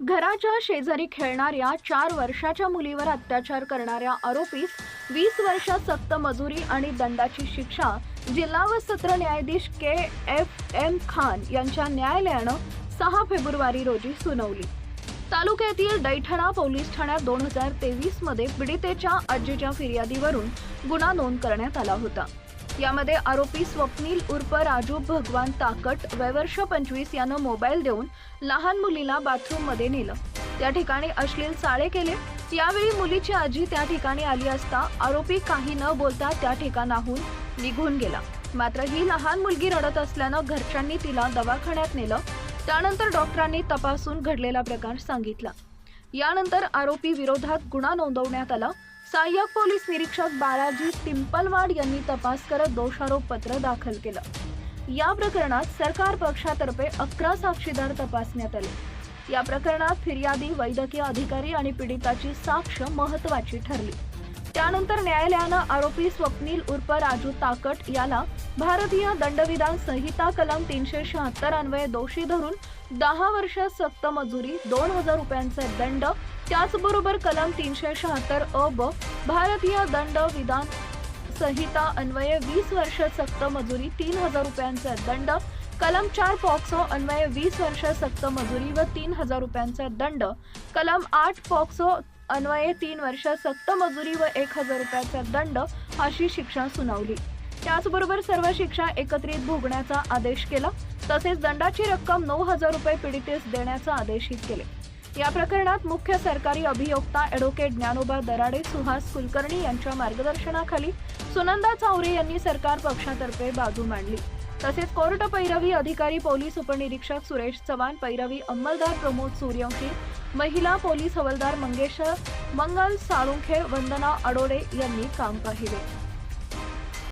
घराच्या शेजारी खेळणाऱ्या 4 वर्षाच्या मुलीवर अत्याचार करणाऱ्या आरोपीस 20 वर्ष सक्त मजुरी आणि दंडाची शिक्षा जिल्हा व सत्र न्यायाधीश KFM खान यांच्या न्यायालयानं 6 फेब्रुवारी रोजी सुनावली। तालुक्यातील दैठणा पोलीस ठाण्यात 2023 मध्ये पीडितेच्या आजीच्या फिर्यादीवरून गुन्हा नोंद करण्यात आला होता। यामध्ये आरोपी स्वप्नील उर्फ राजू भगवान ताकट वय वर्ष 25 यानं मोबाईल देऊन लहान मुलीला बाथरूम मध्ये नेलं। त्या ठिकाणी अश्लील चाळे केले। यावेळी मुलीची आजी त्या ठिकाणी आली असता आरोपी काही न बोलता त्या ठिकाणाहून निघून गेला। मात्र ही लहान मुलगी रडत असल्यानं घरच्यांनी तिला दवाखान्यात नेलं। त्यानंतर डॉक्टरांनी तपासून घडलेला प्रकार सांगितला। यानंतर आरोपी विरोधात गुन्हा नोंदवण्यात आला। सहाय्यक पोलीस निरीक्षक बाळाजी पिंपलवाड यांनी तपास करत दोषारोप पत्र दाखल केलं। या प्रकरणात सरकार पक्षातर्फे 11 साक्षीदार तपासण्यात आले। या प्रकरणात फिर्यादी, वैद्यकीय अधिकारी आणि पीडिताची साक्ष महत्त्वाची ठरली। त्यानंतर न्यायालयानं आरोपी स्वप्नील उर्फ राजू ताकट याला भारतीय दंडविधान संहिता कलम 376 अन्वये दोषी धरून 10 वर्ष सक्त मजुरी, 2000 रुपयांचा दंड, त्याचबरोबर कलम 376 अ ब भारतीय दंड विधान संहिता अन्वये 20 वर्ष सक्त मजुरी, 3000 रुपयांचा दंड, कलम 4 पॉक्सो अन्वये 20 वर्ष सक्त मजुरी व 3000 रुपयांचा दंड, कलम 8 पॉक्सो अन्वये 3 वर्ष सक्त मजुरी व 1000 रुपयाचा दंड अशी शिक्षा सुनावली। त्याचबरोबर सर्व शिक्षा एकत्रित भोगण्याचा आदेश केला। तसेच दंडाची रक्कम 9000 रुपये पीडितेस देण्याचे आदेशित केले। या प्रकरणात मुख्य सरकारी अभियोक्ता ॲडव्होकेट ज्ञानोबा दराडे, सुहास कुलकर्णी यांच्या मार्गदर्शनाखाली सुनंदा चावरे यांनी सरकार पक्षातर्फे बाजू मांडली। तसेच कोर्ट पैरवी अधिकारी पोलीस उपनिरीक्षक सुरेश चव्हाण, पैरवी अंमलदार प्रमोद सूर्यवंशी, महिला पोलीस हवालदार मंगल साळुंखे, वंदना अडोळे यांनी काम पाहिले।